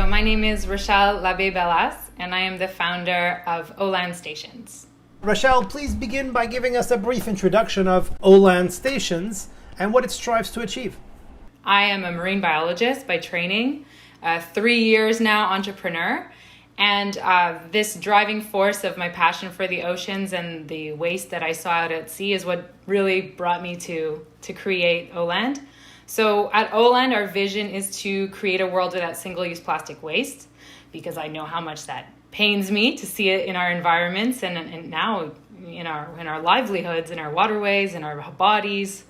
So my name is Rochelle Labbe and I am the founder of Oland Stations. Rochelle, please begin by giving us a brief introduction of Oland Stations and what it strives to achieve. I am a marine biologist by training, 3 years now entrepreneur, and this driving force of my passion for the oceans and the waste that I saw out at sea is what really brought me to create Oland. So at Oland, our vision is to create a world without single-use plastic waste, because I know how much that pains me to see it in our environments and now in our livelihoods, in our waterways, in our bodies,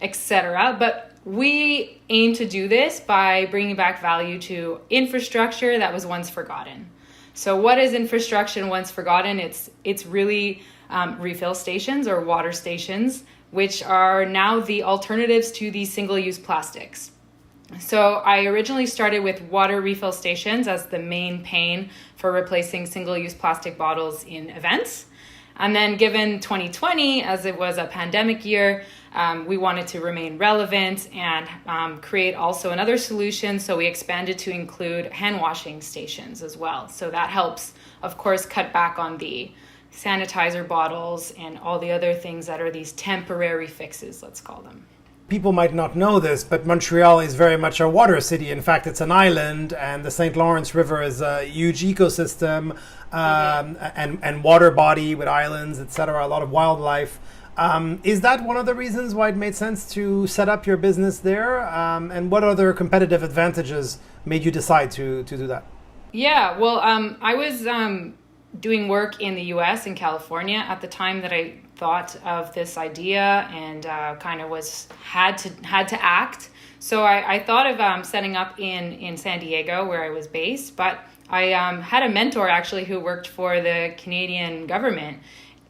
etc. But we aim to do this by bringing back value to infrastructure that was once forgotten. So what is infrastructure once forgotten? It's really refill stations or water stations, which are now the alternatives to these single-use plastics. So I originally started with water refill stations as the main pain for replacing single-use plastic bottles in events. And then given 2020, as it was a pandemic year, we wanted to remain relevant and create also another solution. So we expanded to include hand washing stations as well. So that helps, of course, cut back on the sanitizer bottles and all the other things that are these temporary fixes, let's call them. People might not know this, but Montreal is very much a water city. In fact, it's an island, and the St. Lawrence River is a huge ecosystem and water body with islands, etc., a lot of wildlife. Is that one of the reasons why it made sense to set up your business there? And what other competitive advantages made you decide to do that? Yeah, well, I was doing work in the US in California at the time that I thought of this idea and kind of had to act. So I thought of setting up in San Diego, where I was based, but I had a mentor actually who worked for the Canadian government.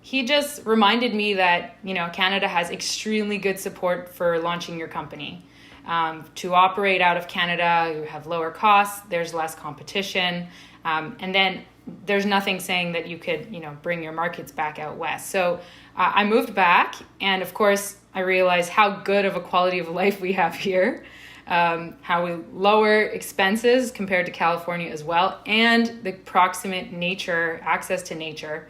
He just reminded me that, Canada has extremely good support for launching your company. To operate out of Canada, you have lower costs, there's less competition, and then there's nothing saying that you could, bring your markets back out west. So I moved back, and of course, I realized how good of a quality of life we have here, how we lower expenses compared to California as well, and the proximate nature, access to nature.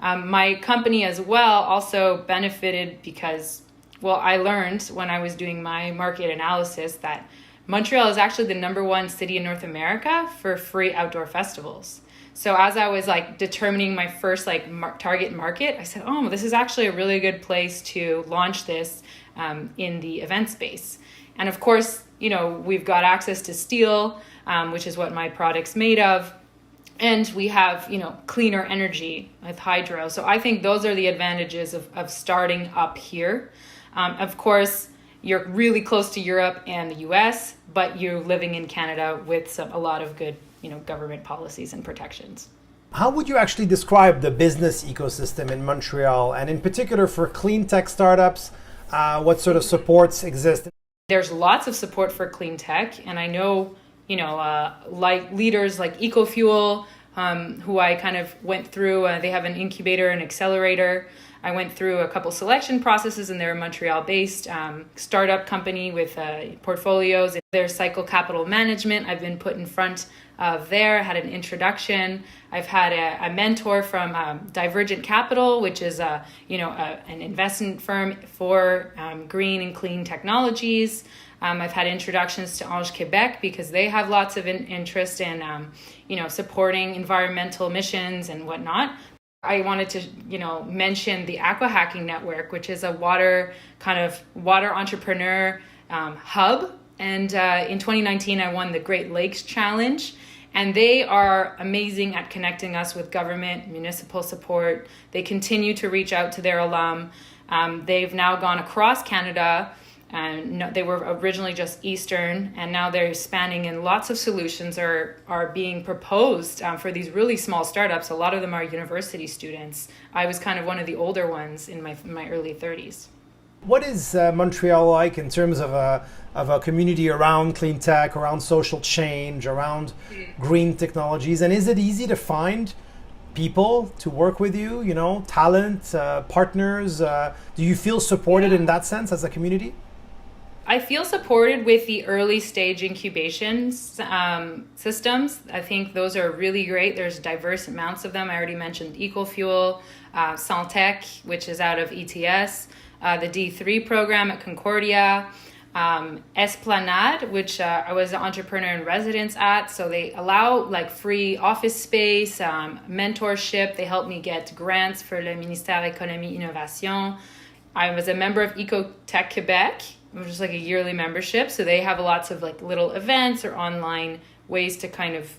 My company as well also benefited because, I learned when I was doing my market analysis that Montreal is actually the #1 city in North America for free outdoor festivals. So as I was determining my first target market, I said, this is actually a really good place to launch this in the event space. And of course, we've got access to steel, which is what my product's made of. And we have, cleaner energy with hydro. So I think those are the advantages of starting up here. Of course, you're really close to Europe and the US, but you're living in Canada with a lot of good government policies and protections. How would you actually describe the business ecosystem in Montreal, and in particular for clean tech startups? What sort of supports exist? There's lots of support for clean tech, and I know, leaders like EcoFuel, who I kind of went through. They have an incubator and accelerator. I went through a couple selection processes, and they're a Montreal-based startup company with portfolios. Their cycle capital management, I've been put in front of there, had an introduction. I've had a mentor from Divergent Capital, which is an investment firm for green and clean technologies. I've had introductions to Ange Quebec because they have lots of interest in supporting environmental missions and whatnot. I wanted to, mention the Aqua Hacking Network, which is a water entrepreneur hub. And in 2019, I won the Great Lakes Challenge. And they are amazing at connecting us with government, municipal support. They continue to reach out to their alum. They've now gone across Canada. And they were originally just Eastern, and now they're spanning, and lots of solutions are being proposed for these really small startups. A lot of them are university students. I was kind of one of the older ones in my early 30s. What is Montreal like in terms of a community around clean tech, around social change, around green technologies? And is it easy to find people to work with you, talent, partners? Do you feel supported in that sense as a community? I feel supported with the early stage incubation systems. I think those are really great. There's diverse amounts of them. I already mentioned EcoFuel, cleantech, which is out of ETS, the D3 program at Concordia, Esplanade, which I was an entrepreneur in residence at. So they allow like free office space, mentorship. They helped me get grants for le Ministère Économie Innovation. I was a member of Ecotech Quebec, which is like a yearly membership. So they have lots of like little events or online ways to kind of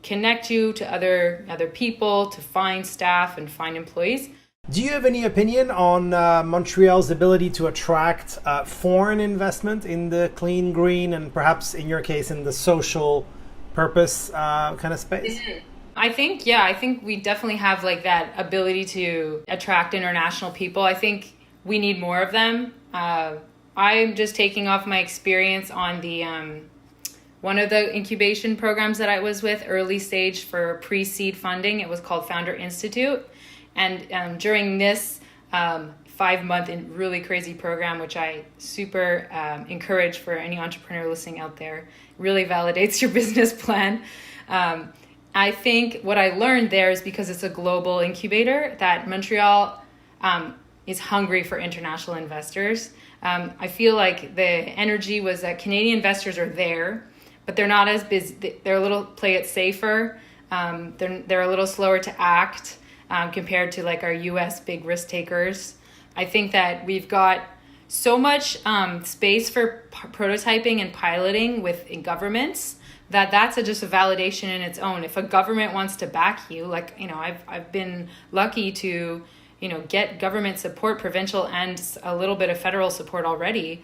connect you to other people, to find staff and find employees. Do you have any opinion on Montreal's ability to attract foreign investment in the clean, green, and perhaps in your case in the social purpose kind of space? I think we definitely have like that ability to attract international people. I think we need more of them. I'm just taking off my experience on the one of the incubation programs that I was with, early stage for pre-seed funding. It was called Founder Institute. And during this 5-month really crazy program, which I super encourage for any entrepreneur listening out there, really validates your business plan. I think what I learned there is because it's a global incubator that Montreal is hungry for international investors. I feel like the energy was that Canadian investors are there, but they're not as busy. They're a little play it safer. They're a little slower to act compared to like our U.S. big risk takers. I think that we've got so much space for prototyping and piloting within governments that's just a validation in its own. If a government wants to back you, like, you know, I've been lucky to, you know, get government support, provincial and a little bit of federal support already.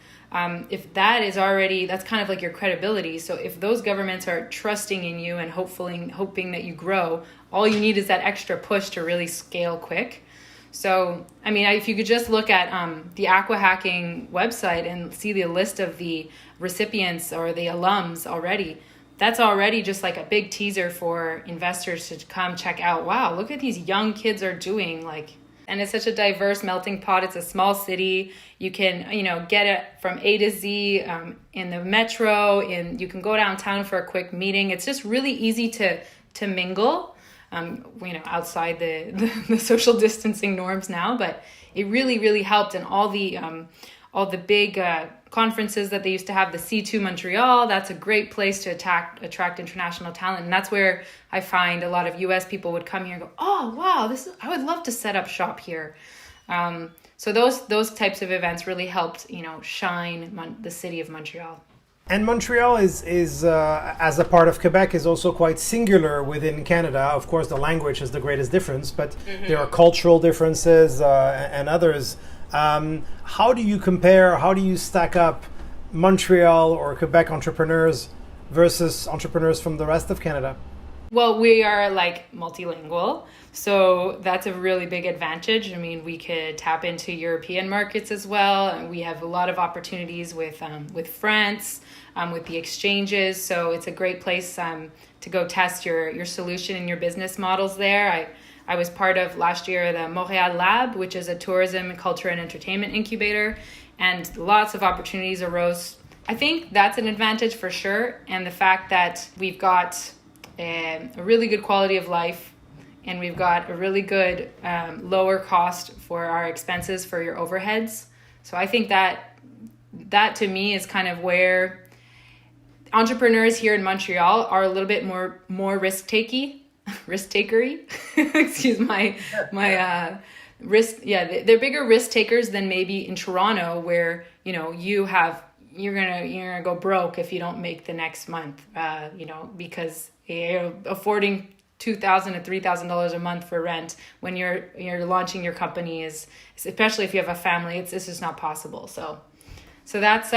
If that is already, that's kind of like your credibility. So if those governments are trusting in you and hoping that you grow, all you need is that extra push to really scale quick. So, I mean, if you could just look at the Aqua Hacking website and see the list of the recipients or the alums already, that's already just like a big teaser for investors to come check out. Wow, look at these young kids are doing, like, and it's such a diverse melting pot. It's a small city. You can, you know, get it from A to Z in the metro, and you can go downtown for a quick meeting. It's just really easy to mingle, you know, outside the social distancing norms now. But it really, really helped. And all the big conferences that they used to have, the C2 Montreal, that's a great place to attract international talent. And that's where I find a lot of US people would come here and go, oh, wow, I would love to set up shop here. So those types of events really helped, you know, shine the city of Montreal. And Montreal is as a part of Quebec, is also quite singular within Canada. Of course, the language is the greatest difference, but there are cultural differences and others. How do you compare, how do you stack up Montreal or Quebec entrepreneurs versus entrepreneurs from the rest of Canada? Well, we are like multilingual, so that's a really big advantage. I mean, we could tap into European markets as well, and we have a lot of opportunities with France, with the exchanges. So it's a great place to go test your solution and your business models there. I was part of last year the Montreal Labbe, which is a tourism, culture, and entertainment incubator, and lots of opportunities arose. I think that's an advantage for sure, and the fact that we've got a really good quality of life, and we've got a really good lower cost for our expenses for your overheads. So I think that to me is kind of where entrepreneurs here in Montreal are a little bit more risk-takery. Excuse my risk. Yeah, they're bigger risk takers than maybe in Toronto, where, you know, you're gonna go broke if you don't make the next month. You know, because affording $2,000 to $3,000 a month for rent when you're launching your company is, especially if you have a family, it's just not possible. So that's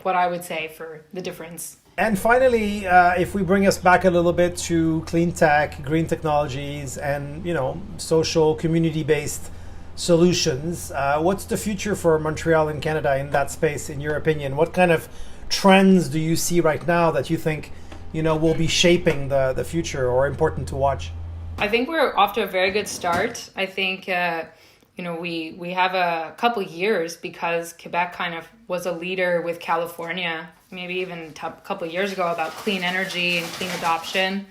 what I would say for the difference. And finally, if we bring us back a little bit to clean tech, green technologies, and, you know, social community-based solutions, what's the future for Montreal and Canada in that space, in your opinion? What kind of trends do you see right now that you think, you know, will be shaping the future or important to watch? I think we're off to a very good start. I think, you we have a couple years because Quebec kind of was a leader with California, maybe even a couple of years ago, about clean energy and clean adoption.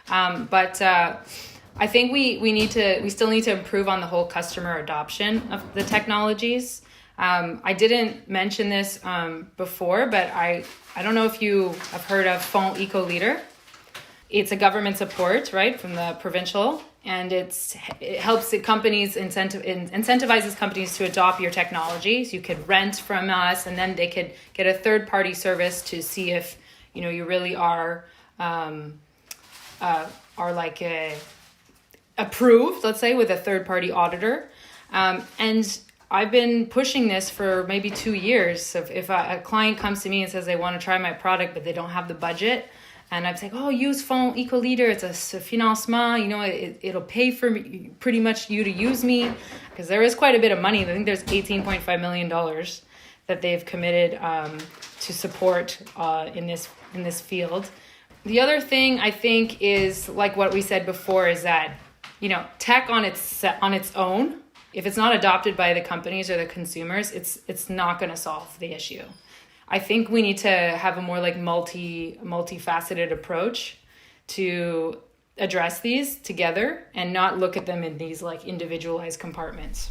But I think we still need to improve on the whole customer adoption of the technologies. I didn't mention this before, but I don't know if you have heard of Fonds Eco Leader. It's a government support, right, from the provincial, and it helps the companies incentivizes companies to adopt your technologies. You could rent from us, and then they could get a third party service to see if you really are approved, let's say, with a third party auditor. And I've been pushing this for maybe 2 years. So if a client comes to me and says they want to try my product, but they don't have the budget, and I'm saying, use Fonds Eco Leader, it's a financement, it'll pay for me, pretty much you to use me, because there is quite a bit of money. I think there's $18.5 million that they've committed to support in this field. The other thing I think is, like what we said before, is that tech on its own, if it's not adopted by the companies or the consumers, it's not going to solve the issue. I think we need to have a more multifaceted approach to address these together and not look at them in these individualized compartments.